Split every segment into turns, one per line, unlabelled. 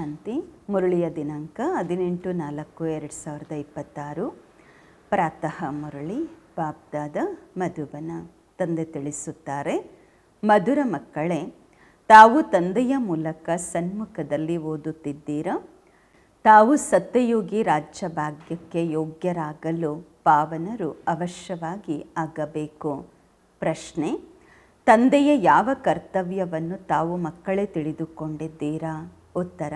ಶಾಂತಿ. ಮುರಳಿಯ ದಿನಾಂಕ 18/4/2026. ಪ್ರಾತಃ ಮುರಳಿ ಬಾಬ್ದಾದ ಮಧುಬನ. ತಂದೆ ತಿಳಿಸುತ್ತಾರೆ, ಮಧುರ ಮಕ್ಕಳೇ, ತಾವು ತಂದೆಯ ಮೂಲಕ ಸನ್ಮುಖದಲ್ಲಿ ಓದುತ್ತಿದ್ದೀರಾ. ತಾವು ಸತ್ಯಯೋಗಿ ರಾಜ್ಯ ಭಾಗ್ಯಕ್ಕೆ ಯೋಗ್ಯರಾಗಲು ಪಾವನರು ಅವಶ್ಯವಾಗಿ ಆಗಬೇಕು. ಪ್ರಶ್ನೆ: ತಂದೆಯ ಯಾವ ಕರ್ತವ್ಯವನ್ನು ತಾವು ಮಕ್ಕಳೇ ತಿಳಿದುಕೊಂಡಿದ್ದೀರಾ? ಉತ್ತರ: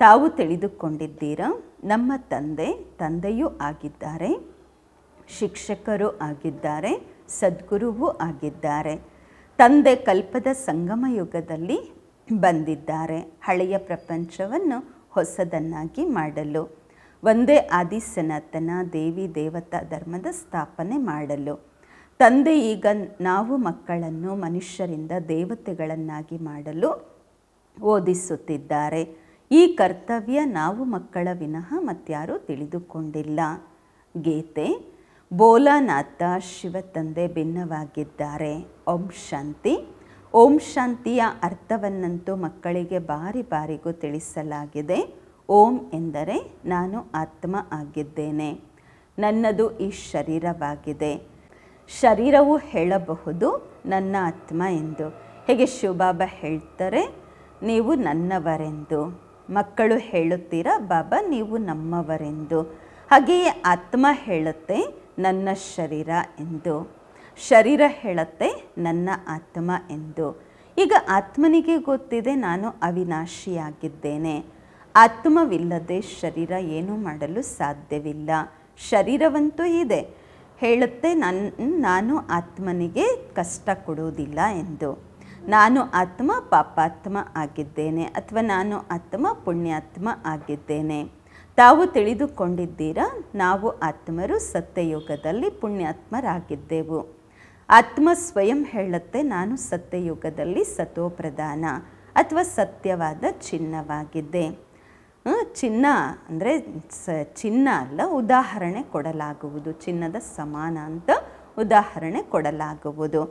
ತಾವು ತಿಳಿದುಕೊಂಡಿದ್ದೀರಾ. ನಮ್ಮ ತಂದೆಯೂ ಆಗಿದ್ದಾರೆ, ಶಿಕ್ಷಕರೂ ಆಗಿದ್ದಾರೆ, ಸದ್ಗುರುವೂ ಆಗಿದ್ದಾರೆ. ತಂದೆ ಕಲ್ಪದ ಸಂಗಮ ಯುಗದಲ್ಲಿ ಬಂದಿದ್ದಾರೆ, ಹಳೆಯ ಪ್ರಪಂಚವನ್ನು ಹೊಸದನ್ನಾಗಿ ಮಾಡಲು. ಒಂದೇ ಆದಿ ಸನಾತನ ದೇವಿ ದೇವತಾ ಧರ್ಮದ ಸ್ಥಾಪನೆ ಮಾಡಲು. ತಂದೆ ಈಗ ನಾವು ಮಕ್ಕಳನ್ನು ಮನುಷ್ಯರಿಂದ ದೇವತೆಗಳನ್ನಾಗಿ ಮಾಡಲು ಓದಿಸುತ್ತಿದ್ದಾರೆ. ಈ ಕರ್ತವ್ಯ ನಾವು ಮಕ್ಕಳ ವಿನಃ ಮತ್ಯಾರೂ ತಿಳಿದುಕೊಂಡಿಲ್ಲ. ಗೀತೆ: ಬೋಲಾನಾಥ ಶಿವ ತಂದೆ ಭಿನ್ನವಾಗಿದ್ದಾರೆ. ಓಂ ಶಾಂತಿ. ಓಂ ಶಾಂತಿಯ ಅರ್ಥವನ್ನಂತೂ ಮಕ್ಕಳಿಗೆ ಬಾರಿ ಬಾರಿಗೂ ತಿಳಿಸಲಾಗಿದೆ. ಓಂ ಎಂದರೆ ನಾನು ಆತ್ಮ ಆಗಿದ್ದೇನೆ, ನನ್ನದು ಈ ಶರೀರವಾಗಿದೆ. ಶರೀರವು ಹೇಳಬಹುದು ನನ್ನ ಆತ್ಮ ಎಂದು. ಹೇಗೆ ಶಿವಬಾಬಾ ಹೇಳ್ತಾರೆ, ನೀವು ನನ್ನವರೆಂದು. ಮಕ್ಕಳು ಹೇಳುತ್ತೀರಾ, ಬಾಬಾ ನೀವು ನಮ್ಮವರೆಂದು. ಹಾಗೆಯೇ ಆತ್ಮ ಹೇಳುತ್ತೆ ನನ್ನ ಶರೀರ ಎಂದು, ಶರೀರ ಹೇಳುತ್ತೆ ನನ್ನ ಆತ್ಮ ಎಂದು. ಈಗ ಆತ್ಮನಿಗೆ ಗೊತ್ತಿದೆ ನಾನು ಅವಿನಾಶಿಯಾಗಿದ್ದೇನೆ. ಆತ್ಮವಿಲ್ಲದೆ ಶರೀರ ಏನೂ ಮಾಡಲು ಸಾಧ್ಯವಿಲ್ಲ. ಶರೀರವಂತೂ ಇದೆ, ಹೇಳುತ್ತೆ ನಾನು ಆತ್ಮನಿಗೆ ಕಷ್ಟ ಕೊಡುವುದಿಲ್ಲ ಎಂದು. ನಾನು ಆತ್ಮ ಪಾಪಾತ್ಮ ಆಗಿದ್ದೇನೆ ಅಥವಾ ನಾನು ಆತ್ಮ ಪುಣ್ಯಾತ್ಮ ಆಗಿದ್ದೇನೆ. ತಾವು ತಿಳಿದುಕೊಂಡಿದ್ದೀರಾ, ನಾವು ಆತ್ಮರು ಸತ್ಯಯುಗದಲ್ಲಿ ಪುಣ್ಯಾತ್ಮರಾಗಿದ್ದೆವು. ಆತ್ಮ ಸ್ವಯಂ ಹೇಳುತ್ತೆ ನಾನು ಸತ್ಯಯುಗದಲ್ಲಿ ಸತೋಪ್ರಧಾನ ಅಥವಾ ಸತ್ಯವಾದ ಚಿನ್ನವಾಗಿದ್ದೆ. ಚಿನ್ನ ಅಂದರೆ ಚಿನ್ನ ಅಲ್ಲ, ಉದಾಹರಣೆ ಕೊಡಲಾಗುವುದು. ಚಿನ್ನದ ಸಮಾನ ಅಂತ ಉದಾಹರಣೆ ಕೊಡಲಾಗುವುದು.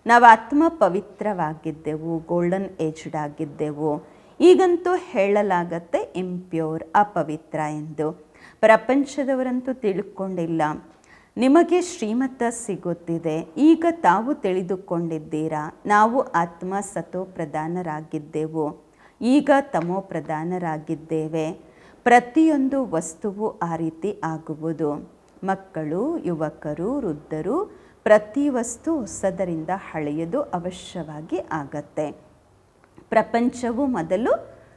ನಾವು ಆತ್ಮ ಪವಿತ್ರವಾಗಿದ್ದೆವು, ಗೋಲ್ಡನ್ ಏಜ್ಡ್ ಆಗಿದ್ದೆವು. ಈಗಂತೂ ಹೇಳಲಾಗತ್ತೆ ಇಂಪ್ಯೂರ್, ಅಪವಿತ್ರ ಎಂದು. ಪ್ರಪಂಚದವರಂತೂ ತಿಳ್ಕೊಂಡಿಲ್ಲ. ನಿಮಗೆ ಶ್ರೀಮತ ಸಿಗುತ್ತಿದೆ. ಈಗ ತಾವು ತಿಳಿದುಕೊಂಡಿದ್ದೀರಾ, ನಾವು ಆತ್ಮ ಸತೋಪ್ರಧಾನರಾಗಿದ್ದೆವು, ಈಗ ತಮೋ ಪ್ರಧಾನರಾಗಿದ್ದೇವೆ. ಪ್ರತಿಯೊಂದು ವಸ್ತುವು ಆ ರೀತಿ ಆಗುವುದು. ಮಕ್ಕಳು, ಯುವಕರು, ವೃದ್ಧರು, ಪ್ರತಿ ವಸ್ತು ಹೊಸದರಿಂದ ಹಳೆಯದು ಅವಶ್ಯವಾಗಿ ಆಗತ್ತೆ. ಪ್ರಪಂಚವು ಮೊದಲು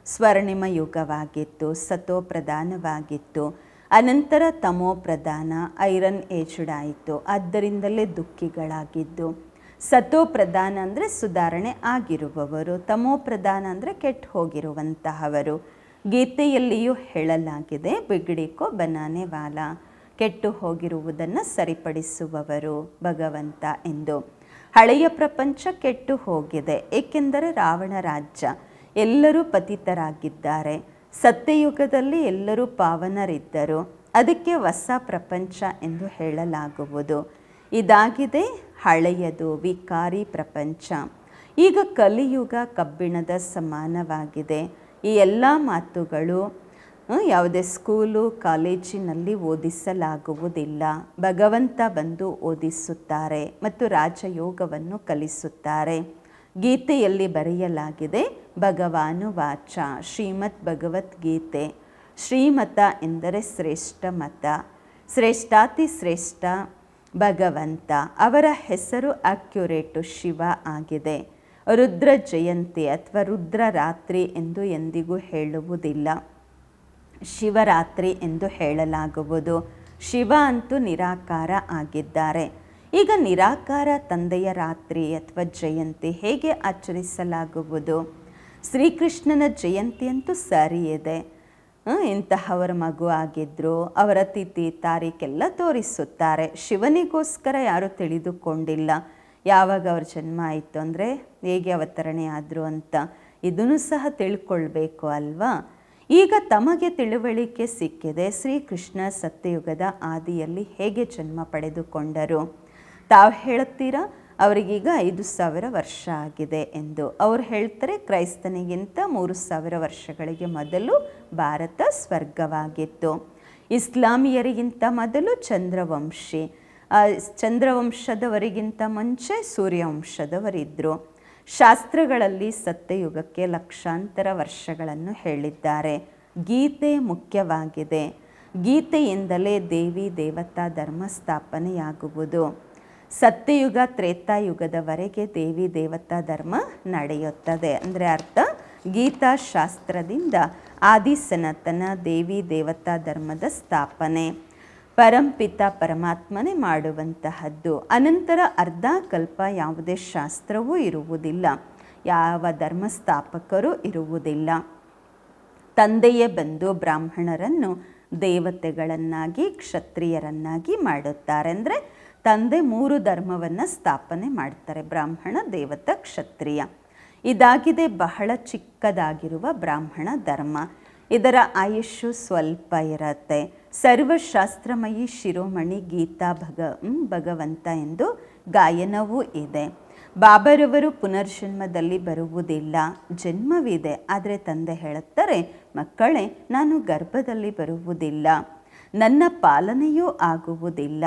ಸ್ವರ್ಣಿಮ ಯುಗವಾಗಿತ್ತು, ಸತೋ ಪ್ರಧಾನವಾಗಿತ್ತು. ಅನಂತರ ತಮೋ ಪ್ರಧಾನ, ಐರನ್ ಏಜ್ಡ್ ಆಯಿತು. ಆದ್ದರಿಂದಲೇ ದುಃಖಿಗಳಾಗಿದ್ದು. ಸತೋ ಪ್ರಧಾನ ಅಂದರೆ ಸುಧಾರಣೆ ಆಗಿರುವವರು, ತಮೋ ಪ್ರಧಾನ ಅಂದರೆ ಕೆಟ್ಟು ಹೋಗಿರುವಂತಹವರು. ಗೀತೆಯಲ್ಲಿಯೂ ಹೇಳಲಾಗಿದೆ, ಬಿಗಡಿಕೋ ಬನಾನೆ ವಾಲ, ಕೆಟ್ಟು ಹೋಗಿರುವುದನ್ನು ಸರಿಪಡಿಸುವವರು ಭಗವಂತ ಎಂದು. ಹಳೆಯ ಪ್ರಪಂಚ ಕೆಟ್ಟು ಹೋಗಿದೆ, ಏಕೆಂದರೆ ರಾವಣ ರಾಜ್ಯ. ಎಲ್ಲರೂ ಪತಿತರಾಗಿದ್ದಾರೆ. ಸತ್ಯಯುಗದಲ್ಲಿ ಎಲ್ಲರೂ ಪಾವನರಿದ್ದರು. ಅದಕ್ಕೆ ಹೊಸ ಪ್ರಪಂಚ ಎಂದು ಹೇಳಲಾಗುವುದು. ಇದಾಗಿದೆ ಹಳೆಯದು ವಿಕಾರಿ ಪ್ರಪಂಚ. ಈಗ ಕಲಿಯುಗ ಕಬ್ಬಿಣದ ಸಮಾನವಾಗಿದೆ. ಈ ಎಲ್ಲ ಮಾತುಗಳು ಯಾವುದೇ ಸ್ಕೂಲು ಕಾಲೇಜಿನಲ್ಲಿ ಓದಿಸಲಾಗುವುದಿಲ್ಲ. ಭಗವಂತ ಬಂದು ಓದಿಸುತ್ತಾರೆ ಮತ್ತು ರಾಜಯೋಗವನ್ನು ಕಲಿಸುತ್ತಾರೆ. ಗೀತೆಯಲ್ಲಿ ಬರೆಯಲಾಗಿದೆ, ಭಗವಾನು ವಾಚ, ಶ್ರೀಮದ್ ಭಗವದ್ಗೀತೆ. ಶ್ರೀಮತ ಎಂದರೆ ಶ್ರೇಷ್ಠ ಮತ, ಶ್ರೇಷ್ಠಾತಿ ಶ್ರೇಷ್ಠ ಭಗವಂತ. ಅವರ ಹೆಸರು ಅಕ್ಯುರೇಟು ಶಿವ ಆಗಿದೆ. ರುದ್ರ ಜಯಂತಿ ಅಥವಾ ರುದ್ರ ರಾತ್ರಿ ಎಂದು ಎಂದಿಗೂ ಹೇಳುವುದಿಲ್ಲ, ಶಿವರಾತ್ರಿ ಎಂದು ಹೇಳಲಾಗುವುದು. ಶಿವ ಅಂತೂ ನಿರಾಕಾರ ಆಗಿದ್ದಾರೆ. ಈಗ ನಿರಾಕಾರ ತಂದೆಯ ರಾತ್ರಿ ಅಥವಾ ಜಯಂತಿ ಹೇಗೆ ಆಚರಿಸಲಾಗುವುದು? ಶ್ರೀಕೃಷ್ಣನ ಜಯಂತಿಯಂತೂ ಸರಿ ಇದೆ. ಇಂತಹವರ ಮಗು ಆಗಿದ್ದರು, ಅವರ ತಿಥಿ ತಾರೀಖೆಲ್ಲ ತೋರಿಸುತ್ತಾರೆ. ಶಿವನಿಗೋಸ್ಕರ ಯಾರೂ ತಿಳಿದುಕೊಂಡಿಲ್ಲ ಯಾವಾಗ ಅವ್ರ ಜನ್ಮ ಆಯಿತು ಅಂದರೆ ಹೇಗೆ ಅವತರಣೆ ಆದರು ಅಂತ. ಇದನ್ನು ಸಹ ತಿಳ್ಕೊಳ್ಬೇಕು ಅಲ್ವಾ? ಈಗ ತಮಗೆ ತಿಳುವಳಿಕೆ ಸಿಕ್ಕಿದೆ, ಶ್ರೀಕೃಷ್ಣ ಸತ್ಯಯುಗದ ಆದಿಯಲ್ಲಿ ಹೇಗೆ ಜನ್ಮ ಪಡೆದುಕೊಂಡರು. ತಾವು ಹೇಳುತ್ತೀರಾ ಅವರಿಗೀಗ 5,000 ವರ್ಷ ಆಗಿದೆ ಎಂದು ಅವ್ರು ಹೇಳ್ತಾರೆ. ಕ್ರೈಸ್ತನಿಗಿಂತ 3,000 ವರ್ಷಗಳಿಗೆ ಮೊದಲು ಭಾರತ ಸ್ವರ್ಗವಾಗಿತ್ತು. ಇಸ್ಲಾಮಿಯರಿಗಿಂತ ಮೊದಲು ಚಂದ್ರವಂಶದವರಿಗಿಂತ ಮುಂಚೆ ಸೂರ್ಯವಂಶದವರಿದ್ದರು. ಶಾಸ್ತ್ರಗಳಲ್ಲಿ ಸತ್ಯಯುಗಕ್ಕೆ ಲಕ್ಷಾಂತರ ವರ್ಷಗಳನ್ನು ಹೇಳಿದ್ದಾರೆ. ಗೀತೆ ಮುಖ್ಯವಾಗಿದೆ. ಗೀತೆಯಿಂದಲೇ ದೇವಿ ದೇವತಾ ಧರ್ಮ ಸ್ಥಾಪನೆಯಾಗುವುದು. ಸತ್ಯಯುಗ ತ್ರೇತಾಯುಗದವರೆಗೆ ದೇವಿ ದೇವತಾ ಧರ್ಮ ನಡೆಯುತ್ತದೆ. ಅಂದರೆ ಅರ್ಥ, ಗೀತಾಶಾಸ್ತ್ರದಿಂದ ಆದಿ ಸನಾತನ ದೇವಿ ದೇವತಾ ಧರ್ಮದ ಸ್ಥಾಪನೆ ಪರಂಪಿತ ಪರಮಾತ್ಮನೇ ಮಾಡುವಂತಹದ್ದು. ಅನಂತರ ಅರ್ಧ ಕಲ್ಪ ಯಾವುದೇ ಶಾಸ್ತ್ರವೂ ಇರುವುದಿಲ್ಲ, ಯಾವ ಧರ್ಮಸ್ಥಾಪಕರೂ ಇರುವುದಿಲ್ಲ. ತಂದೆಯೇ ಬಂದು ಬ್ರಾಹ್ಮಣರನ್ನು ದೇವತೆಗಳನ್ನಾಗಿ ಕ್ಷತ್ರಿಯರನ್ನಾಗಿ ಮಾಡುತ್ತಾರೆ. ಅಂದರೆ ತಂದೆ 3 ಧರ್ಮವನ್ನು ಸ್ಥಾಪನೆ ಮಾಡ್ತಾರೆ, ಬ್ರಾಹ್ಮಣ, ದೇವತಾ, ಕ್ಷತ್ರಿಯ. ಇದಾಗಿದೆ ಬಹಳ ಚಿಕ್ಕದಾಗಿರುವ ಬ್ರಾಹ್ಮಣ ಧರ್ಮ. ಇದರ ಆಯುಷ್ಯು ಸ್ವಲ್ಪ ಇರತ್ತೆ. ಸರ್ವಶಾಸ್ತ್ರಮಯಿ ಶಿರೋಮಣಿ ಗೀತಾ ಭಗವಂತ ಎಂದು ಗಾಯನವೂ ಇದೆ. ಬಾಬರವರು ಪುನರ್ಜನ್ಮದಲ್ಲಿ ಬರುವುದಿಲ್ಲ, ಜನ್ಮವಿದೆ. ಆದರೆ ತಂದೆ ಹೇಳುತ್ತಾರೆ, ಮಕ್ಕಳೇ, ನಾನು ಗರ್ಭದಲ್ಲಿ ಬರುವುದಿಲ್ಲ, ನನ್ನ ಪಾಲನೆಯೂ ಆಗುವುದಿಲ್ಲ.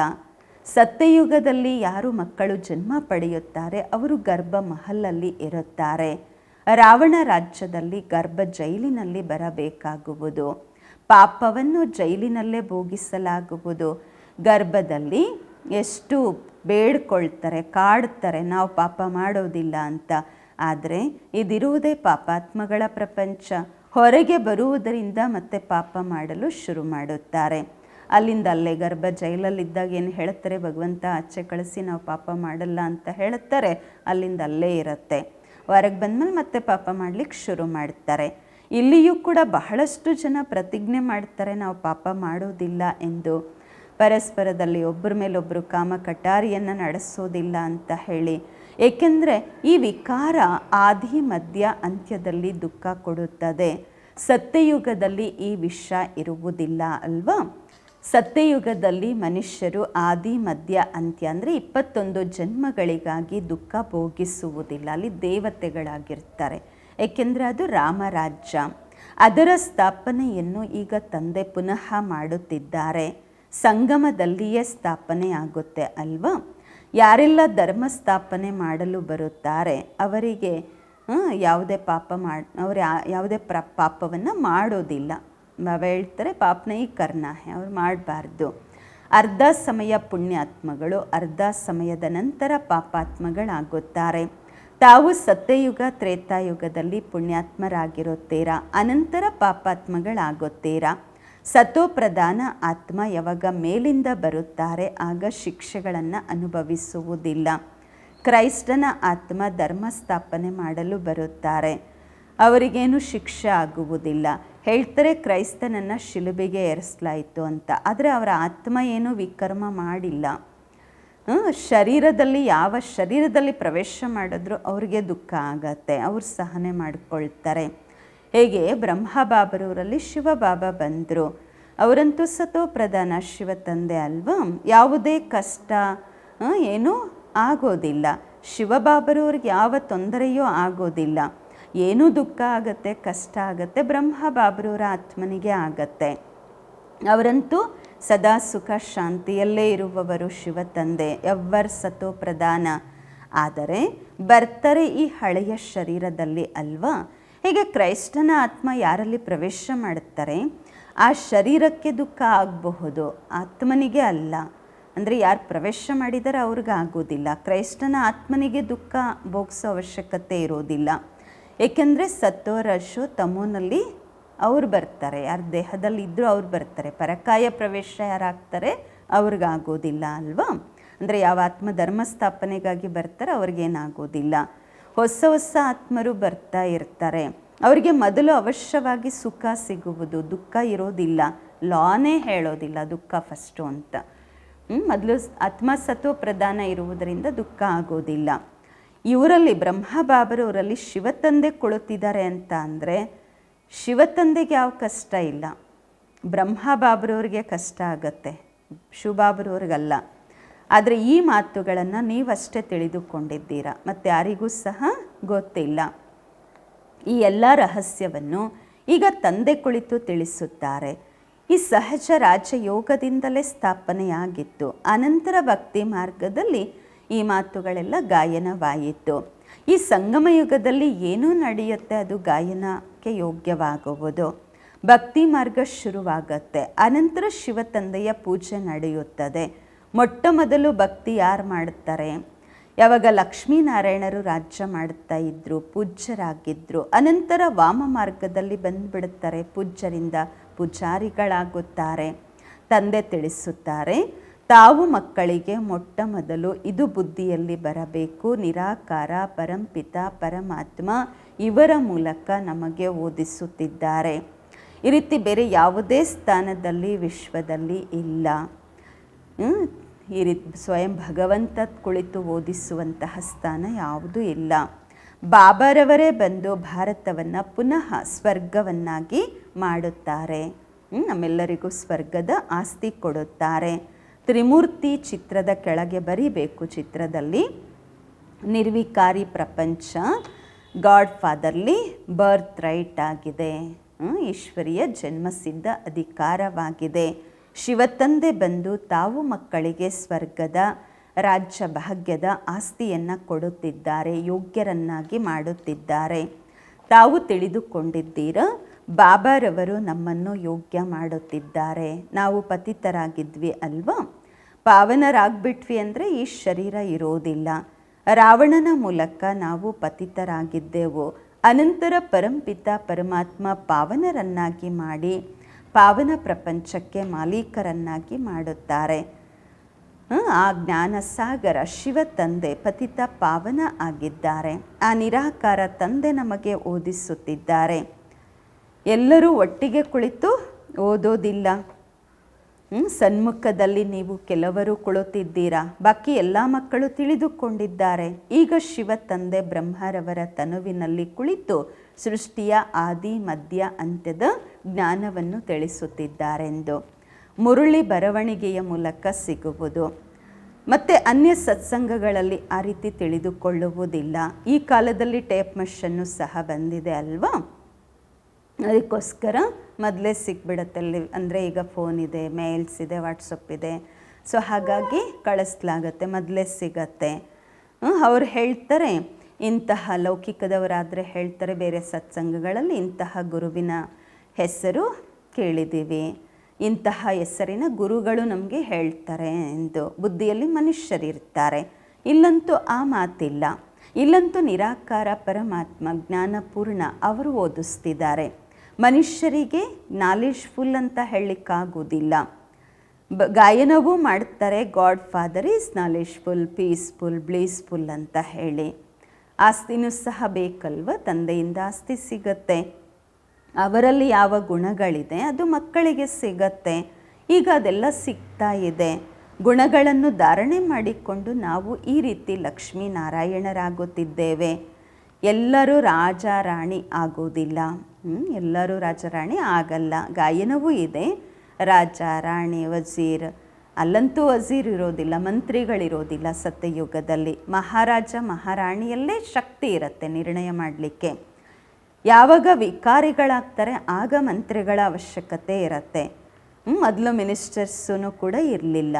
ಸತ್ಯಯುಗದಲ್ಲಿ ಯಾರು ಮಕ್ಕಳು ಜನ್ಮ ಪಡೆಯುತ್ತಾರೆ ಅವರು ಗರ್ಭ ಮಹಲಲ್ಲಿ ಇರುತ್ತಾರೆ. ರಾವಣ ರಾಜ್ಯದಲ್ಲಿ ಗರ್ಭ ಜೈಲಿನಲ್ಲಿ ಬರಬೇಕಾಗುವುದು. ಪಾಪವನ್ನು ಜೈಲಿನಲ್ಲೇ ಭೋಗಿಸಲಾಗುವುದು. ಗರ್ಭದಲ್ಲಿ ಎಷ್ಟು ಬೇಡ್ಕೊಳ್ತಾರೆ, ಕಾಡ್ತಾರೆ, ನಾವು ಪಾಪ ಮಾಡೋದಿಲ್ಲ ಅಂತ. ಆದರೆ ಇದಿರುವುದೇ ಪಾಪಾತ್ಮಗಳ ಪ್ರಪಂಚ. ಹೊರಗೆ ಬರುವುದರಿಂದ ಮತ್ತೆ ಪಾಪ ಮಾಡಲು ಶುರು ಮಾಡುತ್ತಾರೆ. ಅಲ್ಲಿಂದ ಅಲ್ಲೇ ಗರ್ಭ ಜೈಲಲ್ಲಿದ್ದಾಗ ಏನು ಹೇಳ್ತಾರೆ, ಭಗವಂತ ಆಚೆ ಕಳಿಸಿ ನಾವು ಪಾಪ ಮಾಡಲ್ಲ ಅಂತ ಹೇಳ್ತಾರೆ. ಅಲ್ಲಿಂದ ಅಲ್ಲೇ ಇರುತ್ತೆ. ಹೊರಗೆ ಬಂದಮೇಲೆ ಮತ್ತೆ ಪಾಪ ಮಾಡಲಿಕ್ಕೆ ಶುರು ಮಾಡ್ತಾರೆ. ಇಲ್ಲಿಯೂ ಕೂಡ ಬಹಳಷ್ಟು ಜನ ಪ್ರತಿಜ್ಞೆ ಮಾಡ್ತಾರೆ, ನಾವು ಪಾಪ ಮಾಡೋದಿಲ್ಲ ಎಂದು. ಪರಸ್ಪರದಲ್ಲಿ ಒಬ್ಬರ ಮೇಲೊಬ್ಬರು ಕಾಮ ಕಟಾರಿಯನ್ನು ನಡೆಸೋದಿಲ್ಲ ಅಂತ ಹೇಳಿ. ಏಕೆಂದರೆ ಈ ವಿಕಾರ ಆದಿ ಮಧ್ಯ ಅಂತ್ಯದಲ್ಲಿ ದುಃಖ ಕೊಡುತ್ತದೆ. ಸತ್ಯಯುಗದಲ್ಲಿ ಈ ವಿಷ ಇರುವುದಿಲ್ಲ ಅಲ್ವಾ. ಸತ್ಯಯುಗದಲ್ಲಿ ಮನುಷ್ಯರು ಆದಿ ಮಧ್ಯ ಅಂತ್ಯ ಅಂದರೆ 21 ಜನ್ಮಗಳಿಗಾಗಿ ದುಃಖ ಭೋಗಿಸುವುದಿಲ್ಲ. ಅಲ್ಲಿ ದೇವತೆಗಳಾಗಿರ್ತಾರೆ. ಏಕೆಂದರೆ ಅದು ರಾಮರಾಜ್ಯ. ಅದರ ಸ್ಥಾಪನೆಯನ್ನು ಈಗ ತಂದೆ ಪುನಃ ಮಾಡುತ್ತಿದ್ದಾರೆ. ಸಂಗಮದಲ್ಲಿಯೇ ಸ್ಥಾಪನೆ ಆಗುತ್ತೆ ಅಲ್ವಾ. ಯಾರೆಲ್ಲ ಧರ್ಮ ಸ್ಥಾಪನೆ ಮಾಡಲು ಬರುತ್ತಾರೆ ಅವರಿಗೆ ಯಾವುದೇ ಯಾವುದೇ ಪಾಪವನ್ನು ಮಾಡೋದಿಲ್ಲ. ಹೇಳ್ತಾರೆ ಪಾಪನೇ ಕರ್ಣ, ಅವ್ರು ಮಾಡಬಾರ್ದು. ಅರ್ಧ ಸಮಯ ಪುಣ್ಯಾತ್ಮಗಳು, ಅರ್ಧ ಸಮಯದ ನಂತರ ಪಾಪಾತ್ಮಗಳಾಗುತ್ತಾರೆ. ತಾವು ಸತ್ಯಯುಗ ತ್ರೇತಾಯುಗದಲ್ಲಿ ಪುಣ್ಯಾತ್ಮರಾಗಿರುತ್ತೀರಾ, ಅನಂತರ ಪಾಪಾತ್ಮಗಳಾಗುತ್ತೀರಾ. ಸತೋಪ್ರಧಾನ ಆತ್ಮ ಯಾವಾಗ ಮೇಲಿಂದ ಬರುತ್ತಾರೆ ಆಗ ಶಿಕ್ಷೆಗಳನ್ನು ಅನುಭವಿಸುವುದಿಲ್ಲ. ಕ್ರೈಸ್ತನ ಆತ್ಮ ಧರ್ಮ ಸ್ಥಾಪನೆ ಮಾಡಲು ಬರುತ್ತಾರೆ, ಅವರಿಗೇನು ಶಿಕ್ಷೆ ಆಗುವುದಿಲ್ಲ. ಹೇಳ್ತಾರೆ ಕ್ರೈಸ್ತನನ್ನು ಶಿಲುಬೆಗೆ ಏರಿಸಲಾಯಿತು ಅಂತ. ಆದರೆ ಅವರ ಆತ್ಮ ಏನೂ ವಿಕರ್ಮ ಮಾಡಿಲ್ಲ. ಯಾವ ಶರೀರದಲ್ಲಿ ಪ್ರವೇಶ ಮಾಡಿದ್ರು ಅವ್ರಿಗೆ ದುಃಖ ಆಗತ್ತೆ, ಅವ್ರು ಸಹನೆ ಮಾಡಿಕೊಳ್ತಾರೆ. ಹೇಗೆ ಬ್ರಹ್ಮಬಾಬರವರಲ್ಲಿ ಶಿವಬಾಬಾ ಬಂದರು, ಅವರಂತೂ ಸತೋ ಪ್ರಧಾನ ಶಿವ ತಂದೆ ಅಲ್ವಾ. ಯಾವುದೇ ಕಷ್ಟ ಏನೂ ಆಗೋದಿಲ್ಲ. ಶಿವಬಾಬರವ್ರಿಗೆ ಯಾವ ತೊಂದರೆಯೂ ಆಗೋದಿಲ್ಲ. ಏನೂ ದುಃಖ ಆಗತ್ತೆ, ಕಷ್ಟ ಆಗತ್ತೆ, ಬ್ರಹ್ಮಬಾಬರವರ ಆತ್ಮನಿಗೆ ಆಗತ್ತೆ. ಅವರಂತೂ ಸದಾ ಸುಖ ಶಾಂತಿಯಲ್ಲೇ ಇರುವವರು ಶಿವ ತಂದೆ, ಎವ್ವರ್ ಸತೋ ಪ್ರಧಾನ. ಆದರೆ ಬರ್ತಾರೆ ಈ ಹಳೆಯ ಶರೀರದಲ್ಲಿ ಅಲ್ವಾ. ಹೀಗೆ ಕ್ರೈಸ್ತನ ಆತ್ಮ ಯಾರಲ್ಲಿ ಪ್ರವೇಶ ಮಾಡುತ್ತಾರೆ ಆ ಶರೀರಕ್ಕೆ ದುಃಖ ಆಗಬಹುದು, ಆತ್ಮನಿಗೆ ಅಲ್ಲ. ಅಂದರೆ ಯಾರು ಪ್ರವೇಶ ಮಾಡಿದರೆ ಅವ್ರಿಗೆ ಆಗೋದಿಲ್ಲ. ಕ್ರೈಸ್ತನ ಆತ್ಮನಿಗೆ ದುಃಖ ಭೋಗಿಸೋ ಅವಶ್ಯಕತೆ ಇರೋದಿಲ್ಲ. ಏಕೆಂದರೆ ಸತ್ತೋ ರಶೋ ತಮೋನಲ್ಲಿ ಅವ್ರು ಬರ್ತಾರೆ, ಯಾರು ದೇಹದಲ್ಲಿ ಇದ್ದರೂ ಅವ್ರು ಬರ್ತಾರೆ. ಪರಕಾಯ ಪ್ರವೇಶ ಯಾರಾಗ್ತಾರೆ ಅವ್ರಿಗಾಗೋದಿಲ್ಲ ಅಲ್ವಾ. ಅಂದರೆ ಯಾವ ಆತ್ಮ ಧರ್ಮ ಸ್ಥಾಪನೆಗಾಗಿ ಬರ್ತಾರೆ ಅವ್ರಿಗೇನಾಗೋದಿಲ್ಲ. ಹೊಸ ಹೊಸ ಆತ್ಮರು ಬರ್ತಾ ಇರ್ತಾರೆ. ಅವರಿಗೆ ಮೊದಲು ಅವಶ್ಯವಾಗಿ ಸುಖ ಸಿಗುವುದು, ದುಃಖ ಇರೋದಿಲ್ಲ. ಲಾನೇ ಹೇಳೋದಿಲ್ಲ ದುಃಖ ಫಸ್ಟು ಅಂತ. ಮೊದಲು ಆತ್ಮ ಸತ್ವ ಪ್ರಧಾನ ಇರುವುದರಿಂದ ದುಃಖ ಆಗೋದಿಲ್ಲ. ಇವರಲ್ಲಿ ಬ್ರಹ್ಮಬಾಬರವರಲ್ಲಿ ಶಿವತಂದೆ ಕೊಳುತ್ತಿದ್ದಾರೆ ಅಂತ ಅಂದರೆ ಶಿವತಂದೆಗೆ ಯಾವ ಕಷ್ಟ ಇಲ್ಲ, ಬ್ರಹ್ಮಬಾಬರವ್ರಿಗೆ ಕಷ್ಟ ಆಗತ್ತೆ, ಶಿವಬಾಬರವ್ರಿಗಲ್ಲ. ಆದರೆ ಈ ಮಾತುಗಳನ್ನು ನೀವಷ್ಟೇ ತಿಳಿದುಕೊಂಡಿದ್ದೀರಾ, ಮತ್ತು ಯಾರಿಗೂ ಸಹ ಗೊತ್ತಿಲ್ಲ. ಈ ಎಲ್ಲ ರಹಸ್ಯವನ್ನು ಈಗ ತಂದೆ ಕುಳಿತು ತಿಳಿಸುತ್ತಾರೆ. ಈ ಸಹಜ ರಾಜಯೋಗದಿಂದಲೇ ಸ್ಥಾಪನೆಯಾಗಿತ್ತು. ಅನಂತರ ಭಕ್ತಿ ಮಾರ್ಗದಲ್ಲಿ ಈ ಮಾತುಗಳೆಲ್ಲ ಗಾಯನವಾಯಿತು. ಈ ಸಂಗಮ ಯುಗದಲ್ಲಿ ಏನೂ ನಡೆಯುತ್ತೆ ಅದು ಗಾಯನಕ್ಕೆ ಯೋಗ್ಯವಾಗುವುದು. ಭಕ್ತಿ ಮಾರ್ಗ ಶುರುವಾಗತ್ತೆ. ಅನಂತರ ಶಿವ ತಂದೆಯ ಪೂಜೆ ನಡೆಯುತ್ತದೆ. ಮೊಟ್ಟ ಮೊದಲು ಭಕ್ತಿ ಯಾರು ಮಾಡುತ್ತಾರೆ? ಯಾವಾಗ ಲಕ್ಷ್ಮೀನಾರಾಯಣರು ರಾಜ್ಯ ಮಾಡ್ತಾ ಇದ್ರು, ಪೂಜ್ಯರಾಗಿದ್ದರು. ಅನಂತರ ವಾಮ ಮಾರ್ಗದಲ್ಲಿ ಬಂದುಬಿಡುತ್ತಾರೆ. ಪೂಜ್ಯರಿಂದ ಪೂಜಾರಿಗಳಾಗುತ್ತಾರೆ. ತಂದೆ ತಿಳಿಸುತ್ತಾರೆ, ತಾವು ಮಕ್ಕಳಿಗೆ ಮೊಟ್ಟ ಮೊದಲು ಇದು ಬುದ್ಧಿಯಲ್ಲಿ ಬರಬೇಕು. ನಿರಾಕಾರ ಪರಂಪಿತ ಪರಮಾತ್ಮ ಇವರ ಮೂಲಕ ನಮಗೆ ಓದಿಸುತ್ತಿದ್ದಾರೆ. ಈ ರೀತಿ ಬೇರೆ ಯಾವುದೇ ಸ್ಥಾನದಲ್ಲಿ ವಿಶ್ವದಲ್ಲಿ ಇಲ್ಲ. ಈ ರೀತಿ ಸ್ವಯಂ ಭಗವಂತ ಕುಳಿತು ಓದಿಸುವಂತಹ ಸ್ಥಾನ ಯಾವುದೂ ಇಲ್ಲ. ಬಾಬಾರವರೇ ಬಂದು ಭಾರತವನ್ನು ಪುನಃ ಸ್ವರ್ಗವನ್ನಾಗಿ ಮಾಡುತ್ತಾರೆ. ನಮ್ಮೆಲ್ಲರಿಗೂ ಸ್ವರ್ಗದ ಆಸ್ತಿ ಕೊಡುತ್ತಾರೆ. ತ್ರಿಮೂರ್ತಿ ಚಿತ್ರದ ಕೆಳಗೆ ಬರೀಬೇಕು. ಚಿತ್ರದಲ್ಲಿ ನಿರ್ವಿಕಾರಿ ಪ್ರಪಂಚ, ಗಾಡ್ ಫಾದರ್ಲಿ ಬರ್ತ್ ರೈಟ್ ಆಗಿದೆ. ಈಶ್ವರಿಯ ಜನ್ಮಸಿದ್ಧ ಅಧಿಕಾರವಾಗಿದೆ. ಶಿವತಂದೆ ಬಂದು ತಾವು ಮಕ್ಕಳಿಗೆ ಸ್ವರ್ಗದ ರಾಜ್ಯ ಭಾಗ್ಯದ ಆಸ್ತಿಯನ್ನು ಕೊಡುತ್ತಿದ್ದಾರೆ, ಯೋಗ್ಯರನ್ನಾಗಿ ಮಾಡುತ್ತಿದ್ದಾರೆ. ತಾವು ತಿಳಿದುಕೊಂಡಿದ್ದೀರಾ, ಬಾಬಾರವರು ನಮ್ಮನ್ನು ಯೋಗ್ಯ ಮಾಡುತ್ತಿದ್ದಾರೆ. ನಾವು ಪತಿತರಾಗಿದ್ವಿ ಅಲ್ವಾ, ಪಾವನರಾಗ್ಬಿಟ್ವಿ ಅಂದರೆ ಈ ಶರೀರ ಇರೋದಿಲ್ಲ. ರಾವಣನ ಮೂಲಕ ನಾವು ಪತಿತರಾಗಿದ್ದೆವು. ಅನಂತರ ಪರಂಪಿತ ಪರಮಾತ್ಮ ಪಾವನರನ್ನಾಗಿ ಮಾಡಿ ಪಾವನ ಪ್ರಪಂಚಕ್ಕೆ ಮಾಲೀಕರನ್ನಾಗಿ ಮಾಡುತ್ತಾರೆ. ಆ ಜ್ಞಾನ ಸಾಗರ ಶಿವ ತಂದೆ ಪತಿತ ಪಾವನ ಆಗಿದ್ದಾರೆ. ಆ ನಿರಾಕಾರ ತಂದೆ ನಮಗೆ ಓದಿಸುತ್ತಿದ್ದಾರೆ. ಎಲ್ಲರೂ ಒಟ್ಟಿಗೆ ಕುಳಿತು ಓದೋದಿಲ್ಲ. ಸನ್ಮುಖದಲ್ಲಿ ನೀವು ಕೆಲವರು ಕುಳಿತಿದ್ದೀರಾ, ಬಾಕಿ ಎಲ್ಲ ಮಕ್ಕಳು ತಿಳಿದುಕೊಂಡಿದ್ದಾರೆ. ಈಗ ಶಿವ ತಂದೆ ಬ್ರಹ್ಮರವರ ತನುವಿನಲ್ಲಿ ಕುಳಿತು ಸೃಷ್ಟಿಯ ಆದಿ ಮಧ್ಯ ಅಂತ್ಯದ ಜ್ಞಾನವನ್ನು ತಿಳಿಸುತ್ತಿದ್ದಾರೆಂದು ಮುರುಳಿ ಬರವಣಿಗೆಯ ಮೂಲಕ ಸಿಗುವುದು. ಮತ್ತು ಅನ್ಯ ಸತ್ಸಂಗಗಳಲ್ಲಿ ಆ ರೀತಿ ತಿಳಿದುಕೊಳ್ಳುವುದಿಲ್ಲ. ಈ ಕಾಲದಲ್ಲಿ ಟೇಪ್ ಮೆಷನ್ನು ಸಹ ಬಂದಿದೆ ಅಲ್ವಾ, ಅದಕ್ಕೋಸ್ಕರ ಮೊದಲೇ ಸಿಕ್ಬಿಡುತ್ತೆ. ಅಂದರೆ ಈಗ ಫೋನ್ ಇದೆ, ಮೇಲ್ಸ್ ಇದೆ, ವಾಟ್ಸಪ್ ಇದೆ. ಸೊ ಹಾಗಾಗಿ ಕಳಿಸ್ಲಾಗತ್ತೆ, ಮೊದಲೇ ಸಿಗತ್ತೆ. ಅವ್ರು ಹೇಳ್ತಾರೆ, ಇಂತಹ ಲೌಕಿಕದವರಾದರೆ ಹೇಳ್ತಾರೆ, ಬೇರೆ ಸತ್ಸಂಗಗಳಲ್ಲಿ ಇಂತಹ ಗುರುವಿನ ಹೆಸರು ಕೇಳಿದ್ದೀವಿ, ಇಂತಹ ಹೆಸರಿನ ಗುರುಗಳು ನಮಗೆ ಹೇಳ್ತಾರೆ ಎಂದು ಬುದ್ಧಿಯಲ್ಲಿ ಮನುಷ್ಯರಿರ್ತಾರೆ. ಇಲ್ಲಂತೂ ಆ ಮಾತಿಲ್ಲ. ಇಲ್ಲಂತೂ ನಿರಾಕಾರ ಪರಮಾತ್ಮ ಜ್ಞಾನಪೂರ್ಣ ಅವರು ಓದಿಸ್ತಿದ್ದಾರೆ. ಮನುಷ್ಯರಿಗೆ ನಾಲೆಜ್ಫುಲ್ ಅಂತ ಹೇಳಲಿಕ್ಕಾಗೋದಿಲ್ಲ. ಗಾಯನವೂ ಮಾಡ್ತಾರೆ, God father is knowledgeful, peaceful, blissful ಅಂತ ಹೇಳಿ. ಆಸ್ತಿನೂ ಸಹ ಬೇಕಲ್ವ, ತಂದೆಯಿಂದ ಆಸ್ತಿ ಸಿಗತ್ತೆ. ಅವರಲ್ಲಿ ಯಾವ ಗುಣಗಳಿದೆ ಅದು ಮಕ್ಕಳಿಗೆ ಸಿಗತ್ತೆ. ಈಗ ಅದೆಲ್ಲ ಸಿಗ್ತಾ ಇದೆ. ಗುಣಗಳನ್ನು ಧಾರಣೆ ಮಾಡಿಕೊಂಡು ನಾವು ಈ ರೀತಿ ಲಕ್ಷ್ಮೀನಾರಾಯಣರಾಗುತ್ತಿದ್ದೇವೆ. ಎಲ್ಲರೂ ರಾಜ ರಾಣಿ ಆಗೋದಿಲ್ಲ. ಎಲ್ಲರೂ ರಾಜ ರಾಣಿ ಆಗಲ್ಲ. ಗಾಯನವೂ ಇದೆ, ರಾಜ ರಾಣಿ ವಜೀರ್. ಅಲ್ಲಂತೂ ವಜೀರ್ ಇರೋದಿಲ್ಲ, ಮಂತ್ರಿಗಳಿರೋದಿಲ್ಲ. ಸತ್ಯಯುಗದಲ್ಲಿ ಮಹಾರಾಜ ಮಹಾರಾಣಿಯಲ್ಲೇ ಶಕ್ತಿ ಇರುತ್ತೆ ನಿರ್ಣಯ ಮಾಡಲಿಕ್ಕೆ. ಯಾವಾಗ ವಿಕಾರಿಗಳಾಗ್ತಾರೆ ಆಗ ಮಂತ್ರಿಗಳ ಅವಶ್ಯಕತೆ ಇರುತ್ತೆ. ಮೊದಲು ಮಿನಿಸ್ಟರ್ಸೂ ಕೂಡ ಇರಲಿಲ್ಲ.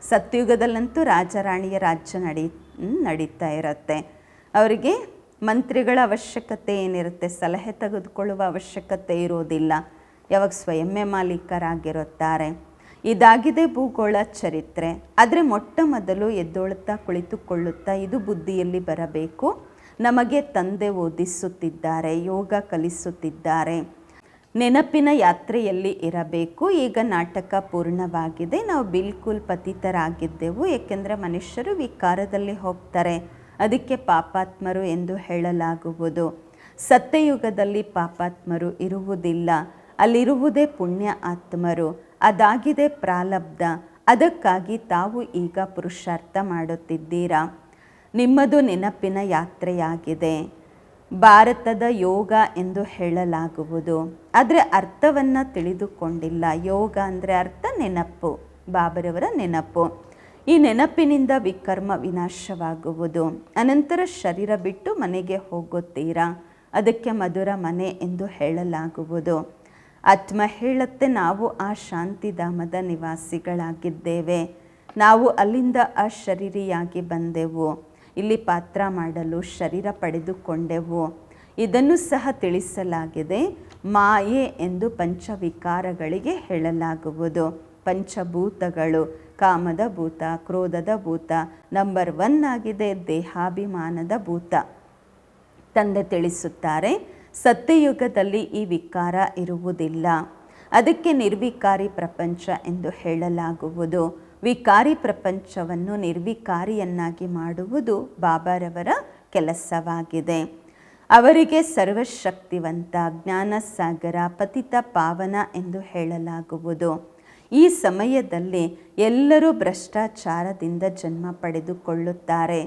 ಸತ್ಯಯುಗದಲ್ಲಂತೂ ರಾಜರಾಣಿಯ ರಾಜ್ಯ ನಡೀತಾ ಇರುತ್ತೆ. ಅವರಿಗೆ ಮಂತ್ರಿಗಳ ಅವಶ್ಯಕತೆ ಏನಿರುತ್ತೆ, ಸಲಹೆ ತೆಗೆದುಕೊಳ್ಳುವ ಅವಶ್ಯಕತೆ ಇರೋದಿಲ್ಲ. ಯಾವಾಗ ಸ್ವಯಂವೇ ಮಾಲೀಕರಾಗಿರುತ್ತಾರೆ. ಇದಾಗಿದೆ ಭೂಗೋಳ ಚರಿತ್ರೆ. ಆದರೆ ಮೊಟ್ಟ ಮೊದಲು ಎದ್ದೊಳುತ್ತಾ ಕುಳಿತುಕೊಳ್ಳುತ್ತಾ ಇದು ಬುದ್ಧಿಯಲ್ಲಿ ಬರಬೇಕು. ನಮಗೆ ತಂದೆ ಓದಿಸುತ್ತಿದ್ದಾರೆ, ಯೋಗ ಕಲಿಸುತ್ತಿದ್ದಾರೆ. ನೆನಪಿನ ಯಾತ್ರೆಯಲ್ಲಿ ಇರಬೇಕು. ಈಗ ನಾಟಕ ಪೂರ್ಣವಾಗಿದೆ. ನಾವು ಬಿಲ್ಕುಲ್ ಪತಿತರಾಗಿದ್ದೆವು. ಏಕೆಂದರೆ ಮನುಷ್ಯರು ವಿಕಾರದಲ್ಲಿ ಹೋಗ್ತಾರೆ, ಅದಕ್ಕೆ ಪಾಪಾತ್ಮರು ಎಂದು ಹೇಳಲಾಗುವುದು. ಸತ್ಯಯುಗದಲ್ಲಿ ಪಾಪಾತ್ಮರು ಇರುವುದಿಲ್ಲ, ಅಲ್ಲಿರುವುದೇ ಪುಣ್ಯ ಆತ್ಮರು. ಅದಾಗಿದೆ ಪ್ರಾರಬ್ಧ. ಅದಕ್ಕಾಗಿ ತಾವು ಈಗ ಪುರುಷಾರ್ಥ ಮಾಡುತ್ತಿದ್ದೀರಾ. ನಿಮ್ಮದು ನೆನಪಿನ ಯಾತ್ರೆಯಾಗಿದೆ. ಭಾರತದ ಯೋಗ ಎಂದು ಹೇಳಲಾಗುವುದು, ಆದರೆ ಅರ್ಥವನ್ನು ತಿಳಿದುಕೊಂಡಿಲ್ಲ. ಯೋಗ ಅಂದರೆ ಅರ್ಥ ನೆನಪು, ಬಾಬರವರ ನೆನಪು. ಈ ನೆನಪಿನಿಂದ ವಿಕರ್ಮ ವಿನಾಶವಾಗುವುದು. ಅನಂತರ ಶರೀರ ಬಿಟ್ಟು ಮನೆಗೆ ಹೋಗುತ್ತೀರಾ, ಅದಕ್ಕೆ ಮಧುರ ಮನೆ ಎಂದು ಹೇಳಲಾಗುವುದು. ಆತ್ಮ ಹೇಳುತ್ತೆ, ನಾವು ಆ ಶಾಂತಿಧಾಮದ ನಿವಾಸಿಗಳಾಗಿದ್ದೇವೆ, ನಾವು ಅಲ್ಲಿಂದ ಅಶರೀರಿಯಾಗಿ ಬಂದೆವು, ಇಲ್ಲಿ ಪಾತ್ರ ಮಾಡಲು ಶರೀರ ಪಡೆದುಕೊಂಡೆವು. ಇದನ್ನು ಸಹ ತಿಳಿಸಲಾಗಿದೆ. ಮಾಯೆ ಎಂದು ಪಂಚವಿಕಾರಗಳಿಗೆ ಹೇಳಲಾಗುವುದು. ಪಂಚಭೂತಗಳು ಕಾಮದ ಭೂತ, ಕ್ರೋಧದ ಭೂತ, ನಂಬರ್ 1 ಆಗಿದೆ ದೇಹಾಭಿಮಾನದ ಭೂತ. ತಂದೆ ತಿಳಿಸುತ್ತಾರೆ, ಸತ್ಯಯುಗದಲ್ಲಿ ಈ ವಿಕಾರ ಇರುವುದಿಲ್ಲ, ಅದಕ್ಕೆ ನಿರ್ವಿಕಾರಿ ಪ್ರಪಂಚ ಎಂದು ಹೇಳಲಾಗುವುದು. ವಿಕಾರಿ ಪ್ರಪಂಚವನ್ನು ನಿರ್ವಿಕಾರಿಯನ್ನಾಗಿ ಮಾಡುವುದು ಬಾಬಾರವರ ಕೆಲಸವಾಗಿದೆ. ಅವರಿಗೆ ಸರ್ವಶಕ್ತಿವಂತ, ಜ್ಞಾನಸಾಗರ, ಪತಿತ ಪಾವನ ಎಂದು ಹೇಳಲಾಗುವುದು. ಈ ಸಮಯದಲ್ಲಿ ಎಲ್ಲರೂ ಭ್ರಷ್ಟಾಚಾರದಿಂದ ಜನ್ಮ ಪಡೆದುಕೊಳ್ಳುತ್ತಾರೆ.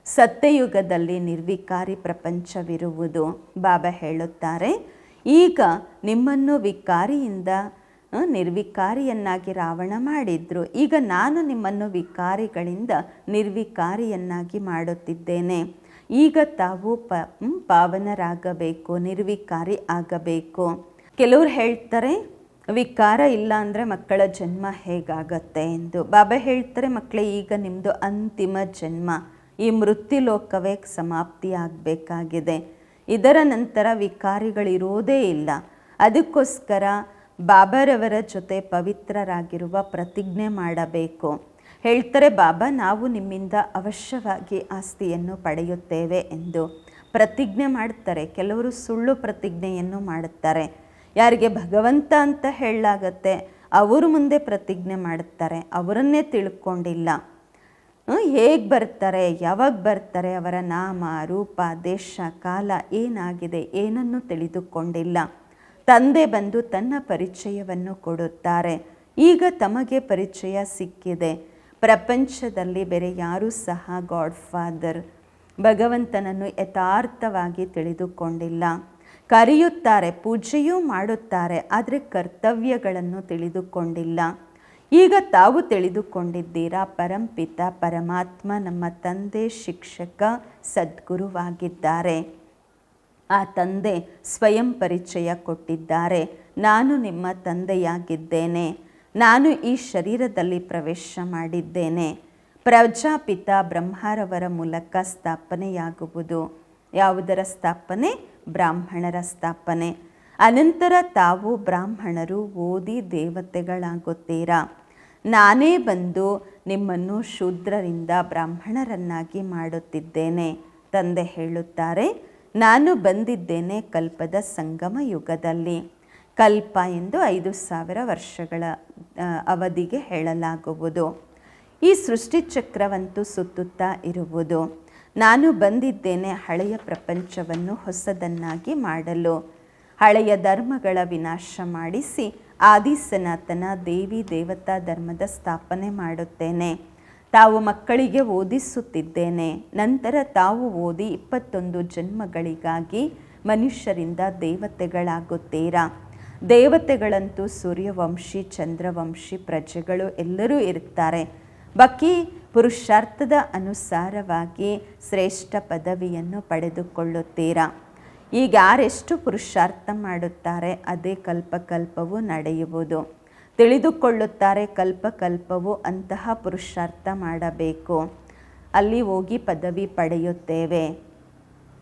ಸತ್ಯಯುಗದಲ್ಲಿ ನಿರ್ವಿಕಾರಿ ಪ್ರಪಂಚವಿರುವುದು. ಬಾಬಾ ಹೇಳುತ್ತಾರೆ, ಈಗ ನಿಮ್ಮನ್ನು ವಿಕಾರಿಯಿಂದ ನಿರ್ವಿಕಾರಿಯನ್ನಾಗಿ ರಾವಣ ಮಾಡಿದ್ರು, ಈಗ ನಾನು ನಿಮ್ಮನ್ನು ವಿಕಾರಿಗಳಿಂದ ನಿರ್ವಿಕಾರಿಯನ್ನಾಗಿ ಮಾಡುತ್ತಿದ್ದೇನೆ. ಈಗ ತಾವು ಪಾವನರಾಗಬೇಕು, ನಿರ್ವಿಕಾರಿ ಆಗಬೇಕು. ಕೆಲವರು ಹೇಳ್ತಾರೆ, ವಿಕಾರ ಇಲ್ಲ ಅಂದರೆ ಮಕ್ಕಳ ಜನ್ಮ ಹೇಗಾಗತ್ತೆ ಎಂದು. ಬಾಬಾ ಹೇಳ್ತಾರೆ, ಮಕ್ಕಳೇ ಈಗ ನಿಮ್ಮದು ಅಂತಿಮ ಜನ್ಮ, ಈ ಮೃತ್ಯುಲೋಕವೇ ಸಮಾಪ್ತಿಯಾಗಬೇಕಾಗಿದೆ, ಇದರ ನಂತರ ವಿಕಾರಿಗಳಿರೋದೇ ಇಲ್ಲ. ಅದಕ್ಕೋಸ್ಕರ ಬಾಬಾರವರ ಜೊತೆ ಪವಿತ್ರರಾಗಿರುವ ಪ್ರತಿಜ್ಞೆ ಮಾಡಬೇಕು. ಹೇಳ್ತಾರೆ ಬಾಬಾ, ನಾವು ನಿಮ್ಮಿಂದ ಅವಶ್ಯವಾಗಿ ಆಸ್ತಿಯನ್ನು ಪಡೆಯುತ್ತೇವೆ ಎಂದು ಪ್ರತಿಜ್ಞೆ ಮಾಡ್ತಾರೆ. ಕೆಲವರು ಸುಳ್ಳು ಪ್ರತಿಜ್ಞೆಯನ್ನು ಮಾಡುತ್ತಾರೆ. ಯಾರಿಗೆ ಭಗವಂತ ಅಂತ ಹೇಳಲಾಗತ್ತೆ ಅವರು ಮುಂದೆ ಪ್ರತಿಜ್ಞೆ ಮಾಡುತ್ತಾರೆ, ಅವರನ್ನೇ ತಿಳ್ಕೊಂಡಿಲ್ಲ. ಹೇಗೆ ಬರ್ತಾರೆ, ಯಾವಾಗ ಬರ್ತಾರೆ, ಅವರ ನಾಮ ರೂಪ ದೇಶ ಕಾಲ ಏನಾಗಿದೆ ಏನನ್ನು ತಿಳಿದುಕೊಂಡಿಲ್ಲ. ತಂದೆ ಬಂದು ತನ್ನ ಪರಿಚಯವನ್ನು ಕೊಡುತ್ತಾರೆ. ಈಗ ತಮಗೆ ಪರಿಚಯ ಸಿಕ್ಕಿದೆ. ಪ್ರಪಂಚದಲ್ಲಿ ಬೇರೆ ಯಾರೂ ಸಹ ಗಾಡ್ ಫಾದರ್ ಭಗವಂತನನ್ನು ಯಥಾರ್ಥವಾಗಿ ತಿಳಿದುಕೊಂಡಿಲ್ಲ. ಕರೆಯುತ್ತಾರೆ, ಪೂಜೆಯೂ ಮಾಡುತ್ತಾರೆ, ಆದರೆ ಕರ್ತವ್ಯಗಳನ್ನು ತಿಳಿದುಕೊಂಡಿಲ್ಲ. ಈಗ ತಾವು ತಿಳಿದುಕೊಂಡಿದ್ದೀರಾ, ಪರಂಪಿತ ಪರಮಾತ್ಮ ನಮ್ಮ ತಂದೆ, ಶಿಕ್ಷಕ, ಸದ್ಗುರುವಾಗಿದ್ದಾರೆ. ಆ ತಂದೆ ಸ್ವಯಂ ಪರಿಚಯ ಕೊಟ್ಟಿದ್ದಾರೆ. ನಾನು ನಿಮ್ಮ ತಂದೆಯಾಗಿದ್ದೇನೆ, ನಾನು ಈ ಶರೀರದಲ್ಲಿ ಪ್ರವೇಶ ಮಾಡಿದ್ದೇನೆ. ಪ್ರಜಾಪಿತ ಬ್ರಹ್ಮರವರ ಮೂಲಕ ಸ್ಥಾಪನೆಯಾಗುವುದು. ಯಾವುದರ ಸ್ಥಾಪನೆ? ಬ್ರಾಹ್ಮಣರ ಸ್ಥಾಪನೆ. ಅನಂತರ ತಾವು ಬ್ರಾಹ್ಮಣರು ಓದಿ ದೇವತೆಗಳಾಗುತ್ತೀರಾ. ನಾನೇ ಬಂದು ನಿಮ್ಮನ್ನು ಶೂದ್ರರಿಂದ ಬ್ರಾಹ್ಮಣರನ್ನಾಗಿ ಮಾಡುತ್ತಿದ್ದೇನೆ. ತಂದೆ ಹೇಳುತ್ತಾರೆ, ನಾನು ಬಂದಿದ್ದೇನೆ ಕಲ್ಪದ ಸಂಗಮ ಯುಗದಲ್ಲಿ. ಕಲ್ಪ ಎಂದು 5000 ವರ್ಷಗಳ ಅವಧಿಗೆ ಹೇಳಲಾಗುವುದು. ಈ ಸೃಷ್ಟಿ ಚಕ್ರವಂತೂ ಸುತ್ತುತ್ತಾ ಇರುವುದು. ನಾನು ಬಂದಿದ್ದೇನೆ ಹಳೆಯ ಪ್ರಪಂಚವನ್ನು ಹೊಸದನ್ನಾಗಿ ಮಾಡಲು. ಹಳೆಯ ಧರ್ಮಗಳ ವಿನಾಶ ಮಾಡಿಸಿ ಆದಿ ಸನಾತನ ದೇವಿ ದೇವತಾ ಧರ್ಮದ ಸ್ಥಾಪನೆ ಮಾಡುತ್ತೇನೆ. ತಾವು ಮಕ್ಕಳಿಗೆ ಓದಿಸುತ್ತಿದ್ದೇನೆ. ನಂತರ ತಾವು ಓದಿ 21 ಜನ್ಮಗಳಿಗಾಗಿ ಮನುಷ್ಯರಿಂದ ದೇವತೆಗಳಾಗುತ್ತೀರಾ. ದೇವತೆಗಳಂತೂ ಸೂರ್ಯವಂಶಿ, ಚಂದ್ರವಂಶಿ ಪ್ರಜೆಗಳು ಎಲ್ಲರೂ ಇರುತ್ತಾರೆ. ಬಾಕಿ ಪುರುಷಾರ್ಥದ ಅನುಸಾರವಾಗಿ ಶ್ರೇಷ್ಠ ಪದವಿಯನ್ನು ಪಡೆದುಕೊಳ್ಳುತ್ತೀರಾ. ಈಗ ಯಾರೆಷ್ಟು ಪುರುಷಾರ್ಥ ಮಾಡುತ್ತಾರೆ ಅದೇ ಕಲ್ಪಕಲ್ಪವು ನಡೆಯುವುದು. ತಿಳಿದುಕೊಳ್ಳುತ್ತಾರೆ ಕಲ್ಪಕಲ್ಪವು ಅಂತಹ ಪುರುಷಾರ್ಥ ಮಾಡಬೇಕು, ಅಲ್ಲಿ ಹೋಗಿ ಪದವಿ ಪಡೆಯುತ್ತೇವೆ.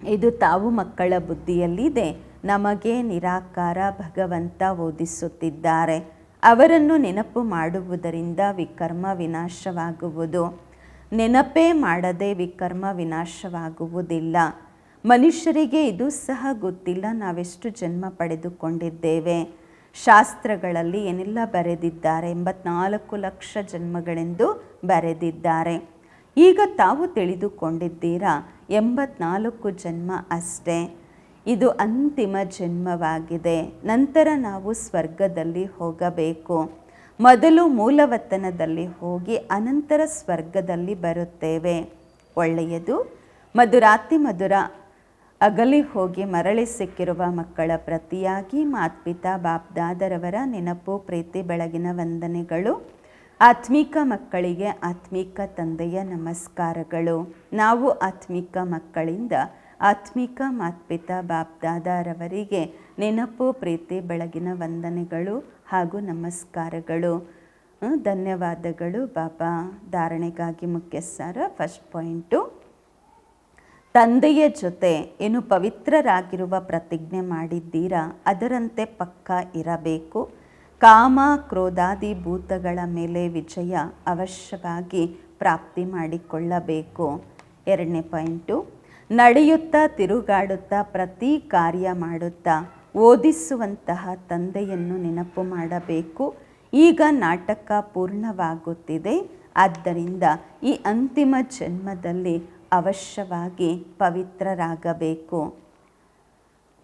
ಇದು ತಾವು ಮಕ್ಕಳ ಬುದ್ಧಿಯಲ್ಲಿದೆ. ನಮಗೆ ನಿರಾಕಾರ ಭಗವಂತ ಓದಿಸುತ್ತಿದ್ದಾರೆ. ಅವರನ್ನು ನೆನಪು ಮಾಡುವುದರಿಂದ ವಿಕರ್ಮ ವಿನಾಶವಾಗುವುದು. ನೆನಪೇ ಮಾಡದೆ ವಿಕರ್ಮ ವಿನಾಶವಾಗುವುದಿಲ್ಲ. ಮನುಷ್ಯರಿಗೆ ಇದು ಸಹ ಗೊತ್ತಿಲ್ಲ, ನಾವೆಷ್ಟು ಜನ್ಮ ಪಡೆದುಕೊಂಡಿದ್ದೇವೆ. ಶಾಸ್ತ್ರಗಳಲ್ಲಿ ಏನೆಲ್ಲ ಬರೆದಿದ್ದಾರೆ, 84 ಲಕ್ಷ ಜನ್ಮಗಳೆಂದು ಬರೆದಿದ್ದಾರೆ. ಈಗ ತಾವು ತಿಳಿದುಕೊಂಡಿದ್ದೀರಾ 84 ಜನ್ಮ ಅಷ್ಟೇ, ಇದು ಅಂತಿಮ ಜನ್ಮವಾಗಿದೆ. ನಂತರ ನಾವು ಸ್ವರ್ಗದಲ್ಲಿ ಹೋಗಬೇಕು. ಮೊದಲು ಮೂಲವತನದಲ್ಲಿ ಹೋಗಿ ಅನಂತರ ಸ್ವರ್ಗದಲ್ಲಿ ಬರುತ್ತೇವೆ. ಒಳ್ಳೆಯದು. ಮಧುರಾತಿ ಮಧುರ ಅಗಲಿ ಹೋಗಿ ಮರಳಿ ಸಿಕ್ಕಿರುವ ಮಕ್ಕಳ ಪ್ರತಿಯಾಗಿ ಮಾತ್ಪಿತಾ ಬಾಪ್ದಾದರವರ ನೆನಪು, ಪ್ರೀತಿ, ಬೆಳಗಿನ ವಂದನೆಗಳು. ಆತ್ಮಿಕ ಮಕ್ಕಳಿಗೆ ಆತ್ಮಿಕ ತಂದೆಯ ನಮಸ್ಕಾರಗಳು. ನಾವು ಆತ್ಮಿಕ ಮಕ್ಕಳಿಂದ ಆತ್ಮಿಕ ಮಾತ್ಪಿತಾ ಬಾಪ್ದಾದಾರವರಿಗೆ ನೆನಪು, ಪ್ರೀತಿ, ಬೆಳಗಿನ ವಂದನೆಗಳು ಹಾಗೂ ನಮಸ್ಕಾರಗಳು. ಧನ್ಯವಾದಗಳು ಬಾಬಾ. ಧಾರಣೆಗಾಗಿ ಮುಖ್ಯ ಸಾರ. ಫಸ್ಟ್ ಪಾಯಿಂಟು, ತಂದೆಯ ಜೊತೆ ಏನು ಪವಿತ್ರರಾಗಿರುವ ಪ್ರತಿಜ್ಞೆ ಮಾಡಿದ್ದೀರಾ ಅದರಂತೆ ಪಕ್ಕಾ ಇರಬೇಕು. ಕಾಮ ಕ್ರೋಧಾದಿ ಭೂತಗಳ ಮೇಲೆ ವಿಜಯ ಅವಶ್ಯವಾಗಿ ಪ್ರಾಪ್ತಿ ಮಾಡಿಕೊಳ್ಳಬೇಕು. ಎರಡನೇ ಪಾಯಿಂಟು, ನಡೆಯುತ್ತಾ ತಿರುಗಾಡುತ್ತಾ ಪ್ರತಿ ಕಾರ್ಯ ಮಾಡುತ್ತಾ ಓದಿಸುವಂತಹ ತಂದೆಯನ್ನು ನೆನಪು ಮಾಡಬೇಕು. ಈಗ ನಾಟಕ ಪೂರ್ಣವಾಗುತ್ತಿದೆ, ಆದ್ದರಿಂದ ಈ ಅಂತಿಮ ಜನ್ಮದಲ್ಲಿ ಅವಶ್ಯವಾಗಿ ಪವಿತ್ರರಾಗಬೇಕು.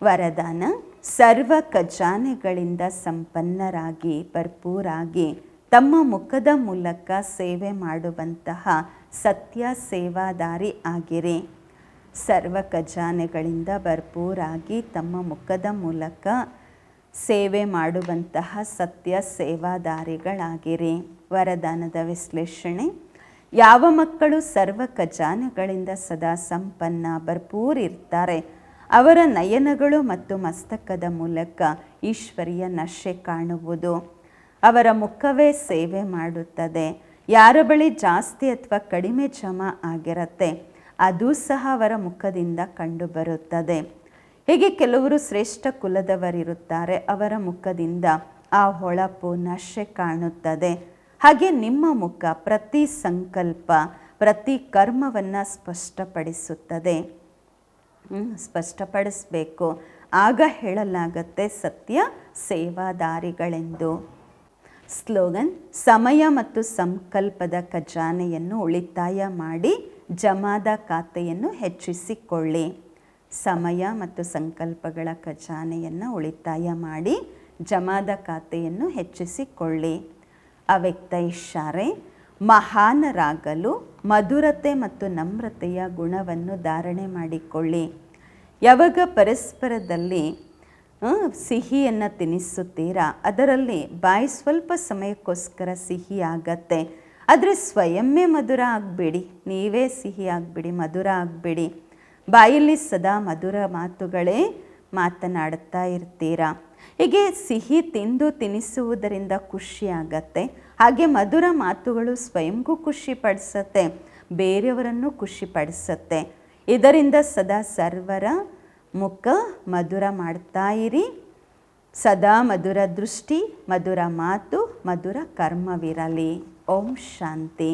ವರದಾನ: ಸರ್ವ ಖಜಾನೆಗಳಿಂದ ಸಂಪನ್ನರಾಗಿ ಭರ್ಪೂರಾಗಿ ತಮ್ಮ ಮುಖದ ಮೂಲಕ ಸೇವೆ ಮಾಡುವಂತಹ ಸತ್ಯ ಸೇವಾದಾರಿ ಆಗಿರಿ. ಸರ್ವ ಖಜಾನೆಗಳಿಂದ ಭರ್ಪೂರಾಗಿ ತಮ್ಮ ಮುಖದ ಮೂಲಕ ಸೇವೆ ಮಾಡುವಂತಹ ಸತ್ಯ ಸೇವಾದಾರಿಗಳಾಗಿರಿ. ವರದಾನದ ವಿಶ್ಲೇಷಣೆ: ಯಾವ ಮಕ್ಕಳು ಸರ್ವ ಖಜಾನೆಗಳಿಂದ ಸದಾ ಸಂಪನ್ನ ಭರ್ಪೂರಿರ್ತಾರೆ ಅವರ ನಯನಗಳು ಮತ್ತು ಮಸ್ತಕದ ಮೂಲಕ ಈಶ್ವರಿಯ ನಶೆ ಕಾಣುವುದು. ಅವರ ಮುಖವೇ ಸೇವೆ ಮಾಡುತ್ತದೆ. ಯಾರ ಬಳಿ ಜಾಸ್ತಿ ಅಥವಾ ಕಡಿಮೆ ಜಮಾ ಆಗಿರುತ್ತೆ ಅದು ಸಹ ಅವರ ಮುಖದಿಂದ ಕಂಡುಬರುತ್ತದೆ. ಹೀಗೆ ಕೆಲವರು ಶ್ರೇಷ್ಠ ಕುಲದವರಿರುತ್ತಾರೆ, ಅವರ ಮುಖದಿಂದ ಆ ಹೊಳಪು ನಶೆ ಕಾಣುತ್ತದೆ. ಹಾಗೆ ನಿಮ್ಮ ಮುಖ ಪ್ರತಿ ಸಂಕಲ್ಪ, ಪ್ರತಿ ಕರ್ಮವನ್ನು ಸ್ಪಷ್ಟಪಡಿಸುತ್ತದೆ. ಸ್ಪಷ್ಟಪಡಿಸಬೇಕು, ಆಗ ಹೇಳಲಾಗತ್ತೆ ಸತ್ಯ ಸೇವಾದಾರಿಗಳೆಂದು. ಸ್ಲೋಗನ್: ಸಮಯ ಮತ್ತು ಸಂಕಲ್ಪದ ಖಜಾನೆಯನ್ನು ಉಳಿತಾಯ ಮಾಡಿ ಜಮಾದ ಖಾತೆಯನ್ನು ಹೆಚ್ಚಿಸಿಕೊಳ್ಳಿ. ಸಮಯ ಮತ್ತು ಸಂಕಲ್ಪಗಳ ಖಜಾನೆಯನ್ನು ಉಳಿತಾಯ ಮಾಡಿ ಜಮಾದ ಖಾತೆಯನ್ನು ಹೆಚ್ಚಿಸಿಕೊಳ್ಳಿ. ಅವ್ಯಕ್ತ ಇಶಾರೆ: ಮಹಾನರಾಗಲು ಮಧುರತೆ ಮತ್ತು ನಮ್ರತೆಯ ಗುಣವನ್ನು ಧಾರಣೆ ಮಾಡಿಕೊಳ್ಳಿ. ಯಾವಾಗ ಪರಸ್ಪರದಲ್ಲಿ ಸಿಹಿಯನ್ನು ತಿನ್ನಿಸುತ್ತೀರಾ ಅದರಲ್ಲಿ ಬಾಯಿ ಸ್ವಲ್ಪ ಸಮಯಕ್ಕೋಸ್ಕರ ಸಿಹಿ ಆಗತ್ತೆ, ಆದರೆ ಸ್ವಯಂವೇ ಮಧುರ ಆಗಬೇಡಿ, ನೀವೇ ಸಿಹಿ ಆಗಬೇಡಿ, ಮಧುರ ಆಗಬೇಡಿ. ಬಾಯಲ್ಲಿ ಸದಾ ಮಧುರ ಮಾತುಗಳೇ ಮಾತನಾಡುತ್ತಾ ಇರ್ತೀರಾ. ಹೀಗೆ ಸಿಹಿ ತಿಂದು ತಿನ್ನಿಸುವುದರಿಂದ ಖುಷಿ ಆಗತ್ತೆ, ಹಾಗೆ ಮಧುರ ಮಾತುಗಳು ಸ್ವಯಂಗೂ ಖುಷಿ ಪಡಿಸತ್ತೆ, ಬೇರೆಯವರನ್ನು ಖುಷಿ ಪಡಿಸತ್ತೆ. ಇದರಿಂದ ಸದಾ ಸರ್ವರ ಮುಖ ಮಧುರ ಮಾಡ್ತಾ ಇರಿ. ಸದಾ ಮಧುರ ದೃಷ್ಟಿ, ಮಧುರ ಮಾತು, ಮಧುರ ಕರ್ಮವಿರಲಿ. ಓಂ ಶಾಂತಿ.